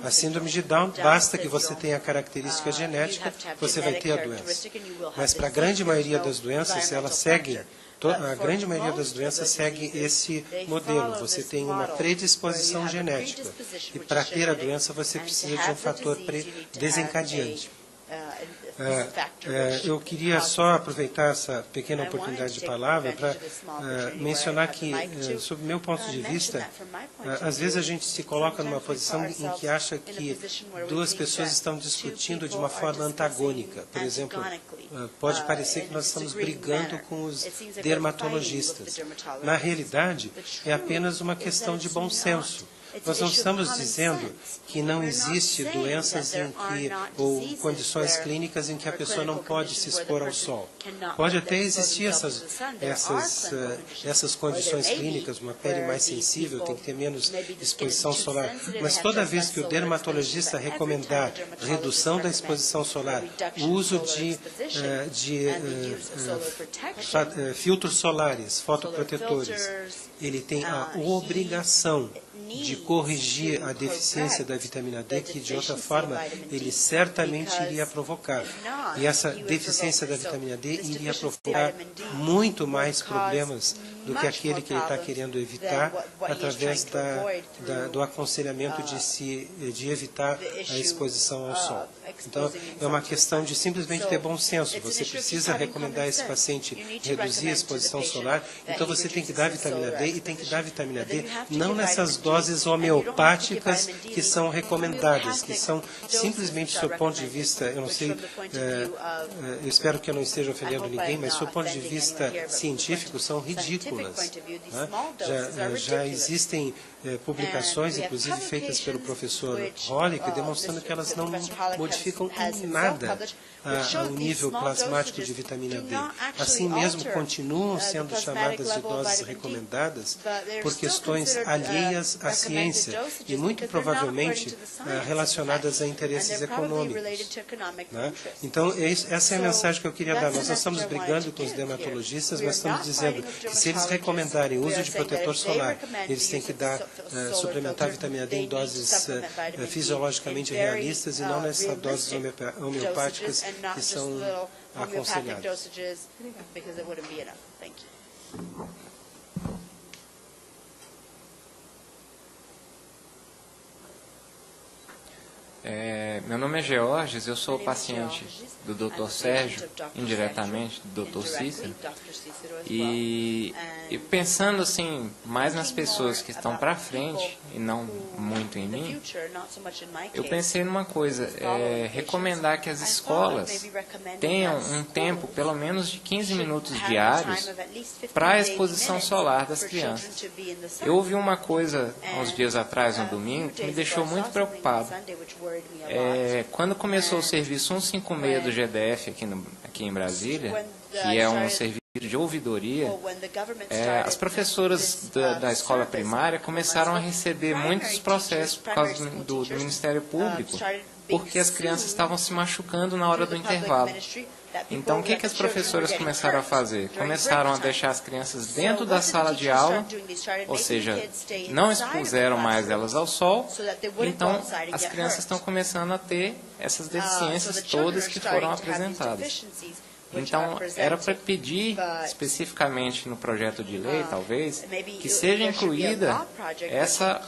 A síndrome de Down, basta que você tenha a característica genética, você vai ter a doença. Mas para a grande maioria das doenças, ela segue... A grande maioria das doenças segue esse modelo. Você tem uma predisposição genética. E para ter a doença, você precisa de um fator desencadeante. Eu queria só aproveitar essa pequena oportunidade de palavra para mencionar que, sob o meu ponto de vista, às vezes a gente se coloca numa posição em que acha que duas pessoas estão discutindo de uma forma antagônica. Por exemplo, pode parecer que nós estamos brigando com os dermatologistas. Na realidade, é apenas uma questão de bom senso. Nós não estamos dizendo que não existe doenças ou condições clínicas em que a pessoa não pode se expor ao sol. Pode até existir essas condições clínicas, uma pele mais sensível, tem que ter menos exposição solar. Mas toda vez que o dermatologista recomendar redução da exposição solar, o uso de filtros solares, fotoprotetores, ele tem a obrigação de corrigir a deficiência da vitamina D, que de outra forma ele certamente iria provocar. E essa deficiência da vitamina D iria provocar muito mais problemas do que aquele que ele está querendo evitar através do aconselhamento de evitar a exposição ao sol. Então, é uma questão de simplesmente ter bom senso. Você precisa recomendar a esse paciente reduzir a exposição solar, então você tem que dar vitamina D, e tem que dar vitamina D não nessas doses homeopáticas que são recomendadas, que são simplesmente, do seu ponto de vista, eu não sei, eu espero que eu não esteja ofendendo ninguém, mas do seu ponto de vista científico, são ridículas. Né? Já existem publicações, inclusive feitas pelo professor Hollick, demonstrando que elas não modificam em nada o nível plasmático de vitamina D. Assim mesmo, continuam sendo chamadas de doses recomendadas por questões alheias à ciência e muito provavelmente relacionadas a interesses econômicos. Né? Então, essa é a mensagem que eu queria dar. Nós não estamos brigando com os dermatologistas, mas estamos dizendo que se eles recomendarem o uso de protetor solar, eles têm que suplementar a vitamina D em doses fisiologicamente realistas e não nessas doses homeopáticas que são aconselhadas. Meu nome é Georges, eu sou paciente do Dr. Sérgio, indiretamente do Dr. Cícero, e pensando assim, mais nas pessoas que estão para frente e não muito em mim, eu pensei numa coisa, recomendar que as escolas tenham um tempo, pelo menos de 15 minutos diários, para a exposição solar das crianças. Eu ouvi uma coisa, há uns dias atrás, no domingo, que me deixou muito preocupado. Quando começou o serviço 156 do GDF aqui em Brasília, que é um serviço de ouvidoria, as professoras da escola primária começaram a receber muitos processos por causa do Ministério Público, porque as crianças estavam se machucando na hora do intervalo. Então, o que as professoras começaram a fazer? Começaram a deixar as crianças dentro da sala de aula, ou seja, não expuseram mais elas ao sol, então as crianças estão começando a ter essas deficiências todas que foram apresentadas. Então, era para pedir, especificamente no projeto de lei, talvez, que seja incluída essa,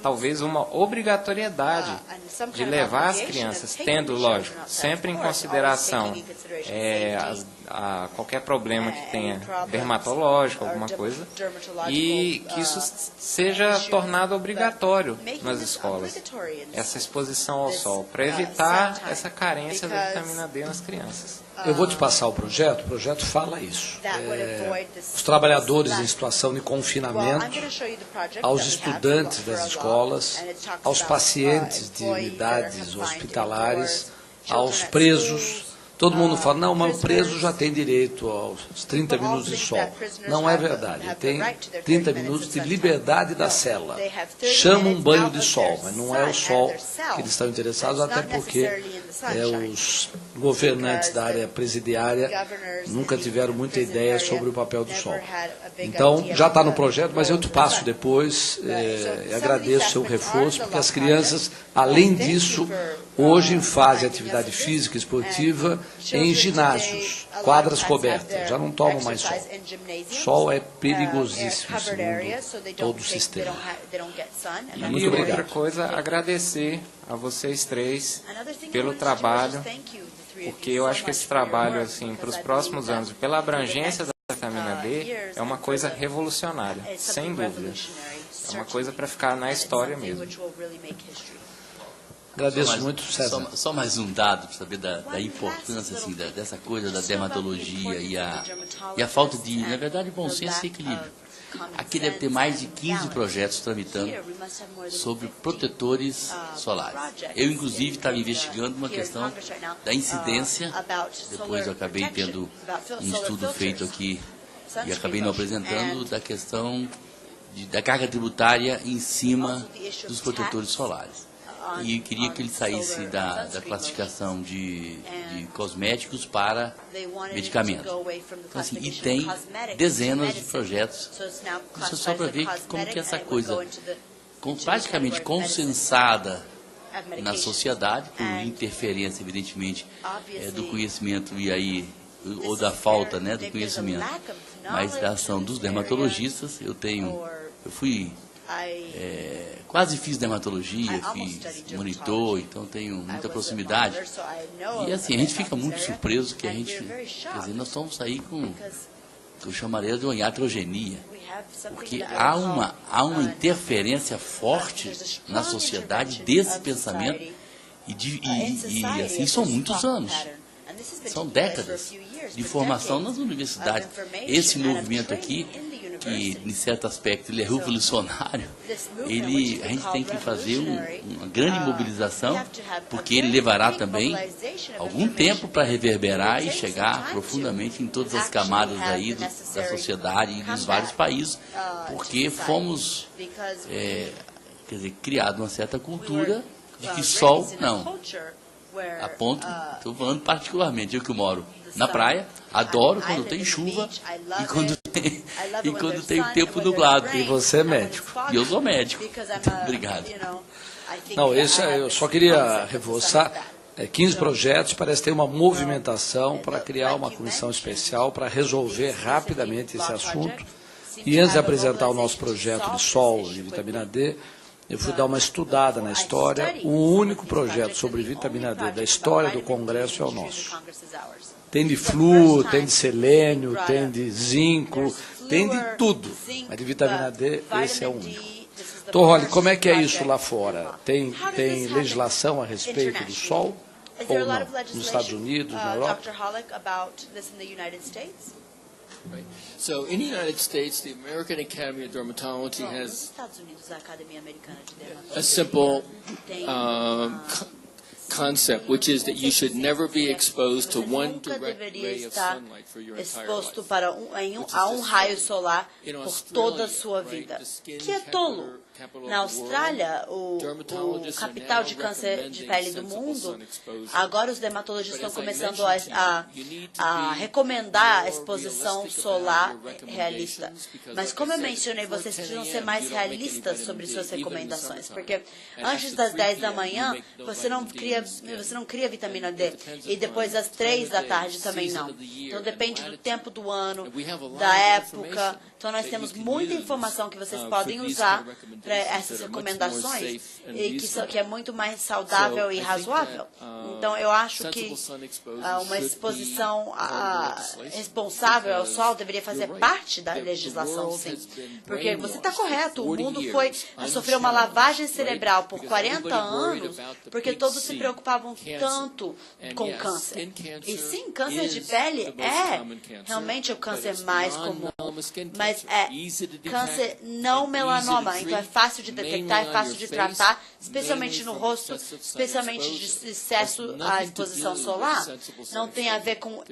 talvez, uma obrigatoriedade de levar as crianças, tendo, lógico, sempre em consideração qualquer problema que tenha dermatológico, alguma coisa, e que isso seja tornado obrigatório nas escolas, essa exposição ao sol, para evitar essa carência da vitamina D nas crianças. Eu vou te passar o projeto fala isso. Os trabalhadores em situação de confinamento, aos estudantes das escolas, aos pacientes de unidades hospitalares, aos presos. Todo mundo fala, não, mas o preso já tem direito aos 30 minutos de sol. Não é verdade, ele tem 30 minutos de liberdade da cela. Chama um banho de sol, mas não é o sol que eles estão interessados, até porque os governantes da área presidiária nunca tiveram muita ideia sobre o papel do sol. Então, já está no projeto, mas eu te passo depois, agradeço o seu reforço, porque as crianças, além disso, hoje fazem atividade física e esportiva em ginásios, quadras cobertas, já não tomam mais sol. Sol é perigosíssimo, segundo todo o sistema. Muito obrigado. Outra coisa, agradecer a vocês três pelo trabalho, porque eu acho que esse trabalho, assim, para os próximos anos, pela abrangência da vitamina D, é uma coisa revolucionária, sem dúvida. É uma coisa para ficar na história mesmo. Agradeço muito, César. Só mais um dado para saber da importância assim, dessa coisa da dermatologia e a falta de, na verdade, bom senso e equilíbrio. Aqui deve ter mais de 15 projetos tramitando sobre protetores solares. Eu, inclusive, estava investigando uma questão da incidência, depois eu acabei tendo um estudo feito aqui e acabei não apresentando, da questão da carga tributária em cima dos protetores solares. E queria que ele saísse da classificação de cosméticos para medicamentos. Então, assim, e tem dezenas de projetos. Isso é só para ver como que essa coisa, praticamente consensada na sociedade, por interferência, evidentemente, do conhecimento e aí, ou da falta, né, do conhecimento, mas da ação dos dermatologistas. Eu fui... quase fiz dermatologia, fiz monitor, então tenho muita proximidade. E assim, a gente fica muito surpreso que a gente, quer dizer, nós estamos aí com o que eu chamaria de uma iatrogenia, porque há uma interferência forte na sociedade desse pensamento e assim, são muitos anos, são décadas de formação nas universidades. Esse movimento aqui, que em certo aspecto ele é revolucionário, a gente tem que fazer uma grande mobilização, porque ele levará também algum tempo para reverberar e chegar profundamente em todas as camadas aí da sociedade e dos vários países, porque fomos, quer dizer, criado uma certa cultura de que sol não. A ponto, estou falando particularmente, eu que moro na praia, adoro quando tem chuva e quando tem o tempo nublado. E você é médico. E eu sou médico. Obrigado. Não, eu só queria reforçar, 15 projetos, parece ter uma movimentação para criar uma comissão especial para resolver rapidamente esse assunto. E antes de apresentar o nosso projeto de sol e vitamina D, Eu fui dar uma estudada na história. O único projeto sobre vitamina D da história do Congresso é o nosso. Tem de flúor, tem de selênio, tem de zinco, tem de tudo. Mas de vitamina D, esse é o único. Torroli, como é que é isso lá fora? Tem legislação a respeito do sol? Ou não? Nos Estados Unidos, na Europa? Right. So in the United States, the American Academy of Dermatology has a simple concept, which is that you should never be exposed to one direct ray of sunlight for your entire exposto life. a um raio solar por toda a sua vida. Que é tolo. Na Austrália, o capital de câncer de pele do mundo, agora os dermatologistas estão começando a recomendar a exposição solar realista. Mas como eu mencionei, vocês precisam ser mais realistas sobre suas recomendações, porque antes das 10 da manhã, você não cria vitamina D, e depois das 3 da tarde também não. Então depende do tempo do ano, da época. Então nós temos muita informação que vocês podem usar para essas recomendações, e que é muito mais saudável e razoável. Então, eu acho que uma exposição responsável ao sol deveria fazer parte da legislação, sim. Porque você está correto, o mundo sofreu uma lavagem cerebral por 40 anos, porque todos se preocupavam tanto com câncer. E sim, câncer de pele é realmente o câncer mais comum, mas é câncer não melanoma, então é fácil de detectar, é fácil de tratar, especialmente no rosto, especialmente de excesso à exposição solar. Não tem a ver com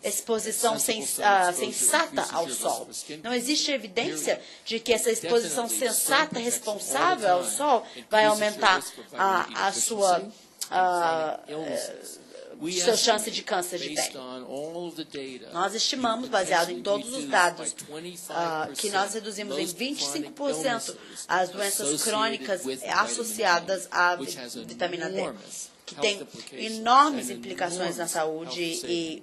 exposição sensata ao sol. Não existe evidência de que essa exposição sensata, responsável ao sol, vai aumentar a sua chance de câncer de pele. Nós estimamos, baseado em todos os dados, que nós reduzimos em 25% as doenças crônicas associadas à vitamina D, que tem enormes implicações na saúde e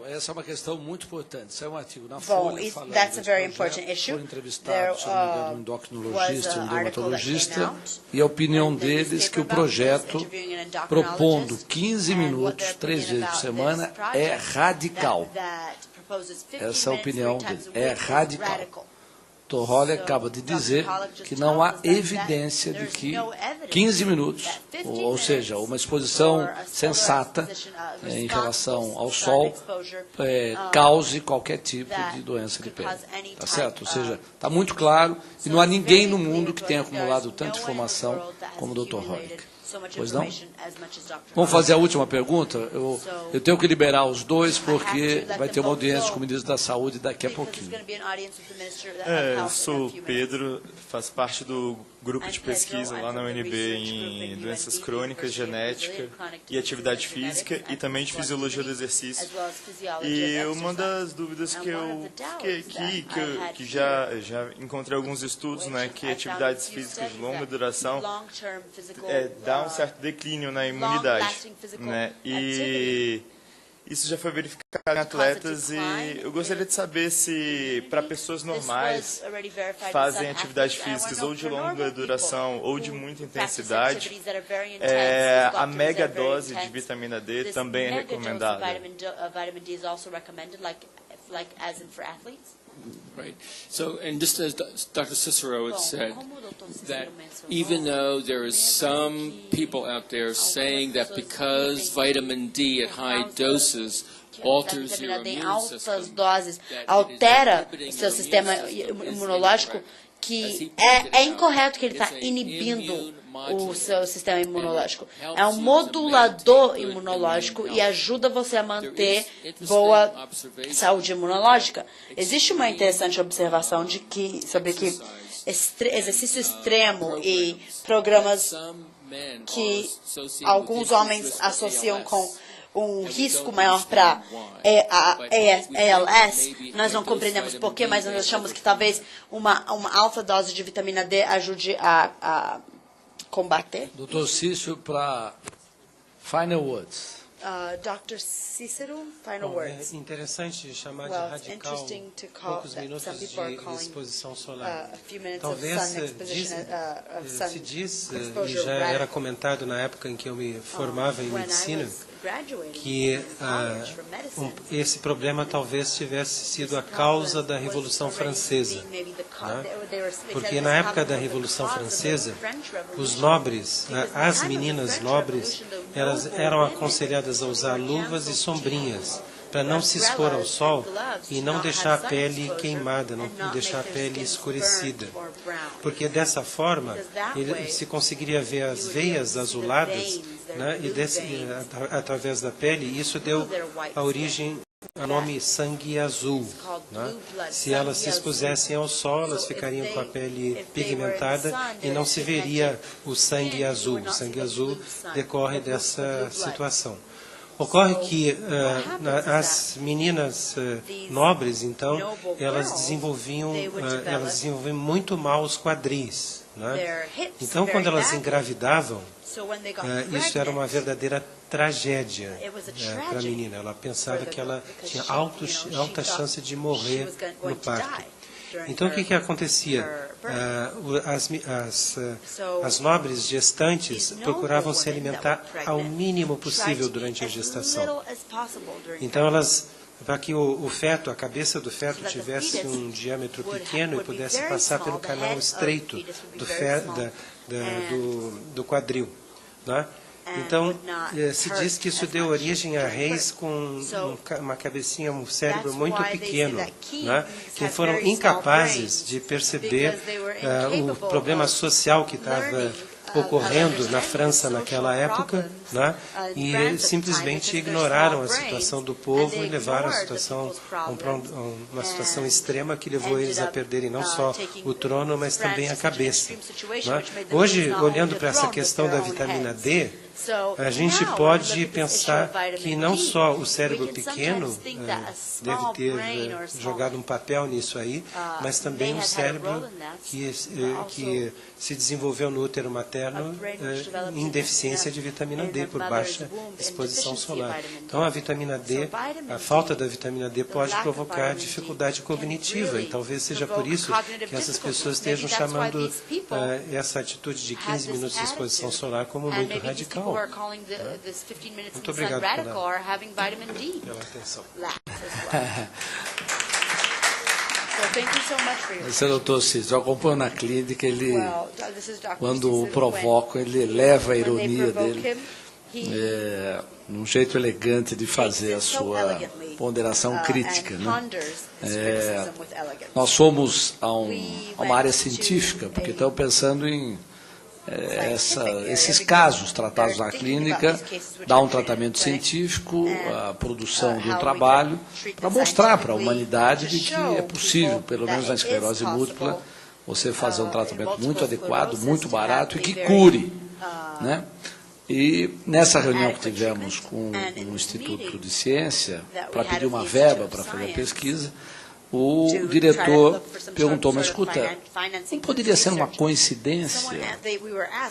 essa é uma questão muito importante. Isso é um artigo na Folha falando that's a very desse important projeto. issue. Foram entrevistados, se não me engano, um endocrinologista e um dermatologista, e a opinião deles que o projeto, propondo 15 minutos, 3 vezes por semana, é radical. Essa é a opinião deles. É radical. Torroli acaba de dizer que não há evidência de que 15 minutos, ou seja, uma exposição sensata em relação ao sol, cause qualquer tipo de doença de pele. Tá certo? Ou seja, está muito claro e não há ninguém no mundo que tenha acumulado tanta informação como o Dr. Rolik. Pois não? Vamos fazer a última pergunta? Eu tenho que liberar os dois, porque vai ter uma audiência com o ministro da Saúde daqui a pouquinho. Eu sou o Pedro, faço parte do grupo de pesquisa lá na UNB em doenças crônicas, genética e atividade física, e também de fisiologia do exercício. E uma das dúvidas que eu fiquei aqui, que já encontrei alguns estudos, né, que atividades físicas de longa duração dá um certo declínio na imunidade, né? E isso já foi verificado em atletas, e eu gostaria de saber se, para pessoas normais, fazem atividades físicas ou de longa duração ou de muita intensidade, a mega dose de vitamina D também é recomendada. Right. So, and just as Dr. Cicero had said, that even though there is some people out there saying that because vitamin D at high doses alters your immune system, doses altera o seu sistema imunológico, que é incorreto que ele está inibindo o seu sistema imunológico. É um modulador imunológico e ajuda você a manter boa saúde imunológica. Existe uma interessante observação sobre que exercício extremo e programas que alguns homens associam com um risco maior para ALS, nós não compreendemos porquê, mas nós achamos que talvez uma alta dose de vitamina D ajude a combater. Doutor Cício, para final words. Dr. Cícero, final Bom, words. é interessante chamar Well, de it's radical interesting to call poucos that minutos some people are de calling exposição solar. a few minutes Talvez of sun exposition, of sun se diz, e exposure já era radical. comentado na época em que eu me formava em When I medicina, was graduating que from college for medicine, esse problema talvez tivesse sido a causa da Revolução Francesa. Porque na época da Revolução Francesa, os nobres, as meninas nobres, elas eram aconselhadas a usar luvas e sombrinhas para não se expor ao sol e não deixar a pele queimada, não deixar a pele escurecida. Porque dessa forma, se conseguiria ver as veias azuladas, né, e através da pele, isso deu a origem ao nome sangue azul. Né? Se elas se expusessem ao sol, elas ficariam com a pele pigmentada e não se veria o sangue azul. O sangue azul decorre dessa situação. Ocorre que as meninas nobres, então, elas desenvolviam muito mal os quadris. Né? Então, quando elas engravidavam, isso era uma verdadeira tragédia para a menina. Ela pensava que ela tinha alta chance de morrer no parto. Então, o que acontecia? As nobres gestantes procuravam se alimentar ao mínimo possível durante a gestação. Então, para que o feto, a cabeça do feto tivesse um diâmetro pequeno e pudesse passar pelo canal estreito do quadril. Né? Então, se diz que isso deu origem a reis com uma cabecinha, um cérebro muito pequeno, né, que foram incapazes de perceber o problema social que estava ocorrendo na França naquela época, né, e simplesmente ignoraram a situação do povo e levaram a situação uma situação extrema que levou eles a perderem não só o trono, mas também a cabeça. Né? Hoje, olhando para essa questão da vitamina D, a gente pode pensar que não só o cérebro pequeno deve ter jogado um papel nisso aí, mas também o cérebro que se desenvolveu no útero materno em deficiência de vitamina D por baixa exposição solar. Então, a vitamina D, a falta da vitamina D pode provocar dificuldade cognitiva e talvez seja por isso que essas pessoas estejam chamando essa atitude de 15 minutos de exposição solar como muito radical. Muito obrigado pela atenção. Esse é o Dr. Cícero. Eu acompanho na clínica, ele, quando o provoco, ele leva a ironia dele, num jeito elegante de fazer a sua ponderação crítica. Né? Nós somos a uma área científica, porque estamos pensando em esses casos tratados na clínica, dar um tratamento científico, a produção de um trabalho, para mostrar para a humanidade de que é possível, pelo menos na esclerose múltipla, você fazer um tratamento muito adequado, muito barato e que cure. Né? E nessa reunião que tivemos com o Instituto de Ciência, para pedir uma verba para fazer a pesquisa, o diretor perguntou, mas escuta, não poderia ser uma coincidência,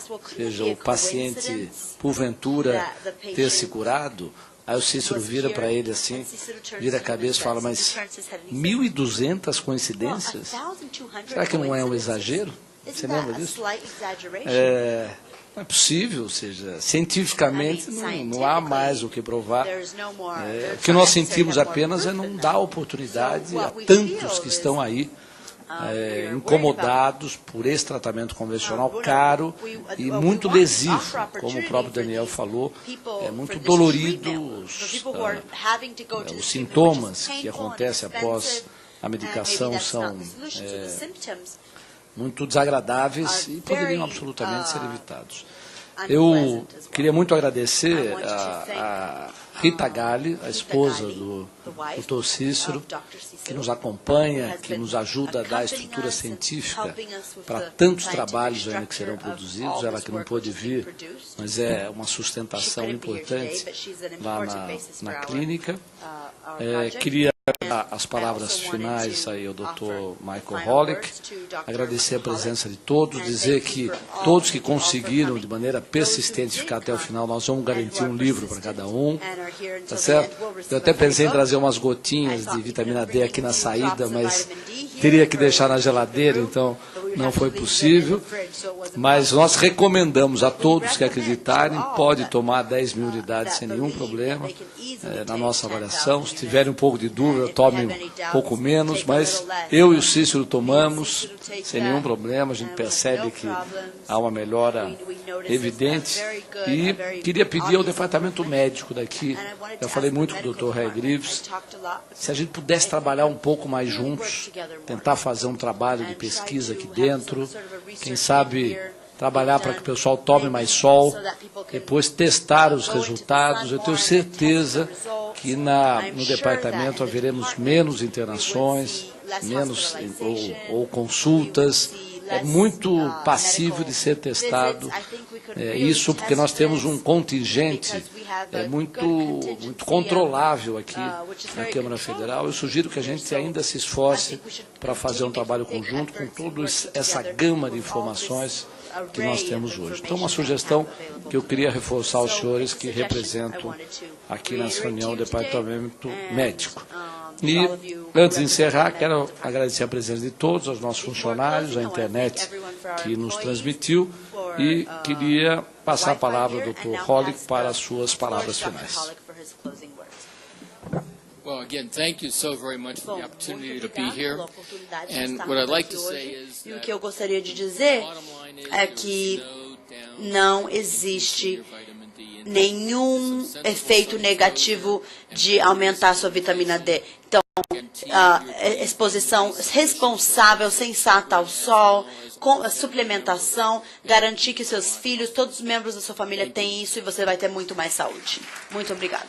ou seja, o paciente, porventura, ter se curado? Aí o Cícero vira para ele assim, vira a cabeça e fala, mas 1.200 coincidências? Será que não é um exagero? Você lembra disso? Não é possível, ou seja, cientificamente não há mais o que provar. O que nós sentimos apenas é não dar oportunidade a tantos que estão aí incomodados por esse tratamento convencional caro e muito lesivo, como o próprio Daniel falou, é muito dolorido os sintomas que acontecem após a medicação são muito desagradáveis e poderiam absolutamente ser evitados. Eu queria muito agradecer a Rita Galli, a esposa do Dr. Cícero, que nos acompanha, que nos ajuda a dar estrutura científica para tantos trabalhos ainda que serão produzidos, ela que não pôde vir, mas é uma sustentação importante lá na clínica. Queria as palavras finais aí ao Dr. Michael Holick, agradecer a presença de todos, dizer que todos que conseguiram de maneira persistente ficar até o final, nós vamos garantir um livro para cada um, tá certo? Eu até pensei em trazer umas gotinhas de vitamina D aqui na saída, mas teria que deixar na geladeira, então não foi possível, mas nós recomendamos a todos que acreditarem, pode tomar 10 mil unidades sem nenhum problema, na nossa avaliação. Se tiverem um pouco de dúvida, tomem um pouco menos, mas eu e o Cícero tomamos sem nenhum problema, a gente percebe que há uma melhora evidente, e queria pedir ao departamento médico daqui, eu falei muito com o Dr. Ray Greaves, se a gente pudesse trabalhar um pouco mais juntos, tentar fazer um trabalho de pesquisa aqui dentro, quem sabe trabalhar para que o pessoal tome mais sol, depois testar os resultados. Eu tenho certeza que no departamento haveremos menos internações, menos ou consultas. É muito passível de ser testado. Isso porque nós temos um contingente muito controlável aqui na Câmara Federal. Eu sugiro que a gente ainda se esforce para fazer um trabalho conjunto com toda essa gama de informações que nós temos hoje. Então, uma sugestão que eu queria reforçar aos senhores que representam aqui nessa reunião o Departamento Médico. E, antes de encerrar, quero agradecer a presença de todos, aos nossos funcionários, à internet que nos transmitiu, e queria passar a palavra ao Dr. Holick para as suas palavras finais. Well, again, thank you so very much for the opportunity to be here. And what I'd like to say is that, e o que eu gostaria de dizer é que não existe nenhum efeito negativo de aumentar a sua vitamina D. Então, exposição responsável, sensata ao sol, com suplementação, garantir que seus filhos, todos os membros da sua família têm isso, e você vai ter muito mais saúde. Muito obrigada.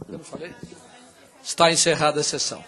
Eu não falei? Está encerrada a sessão.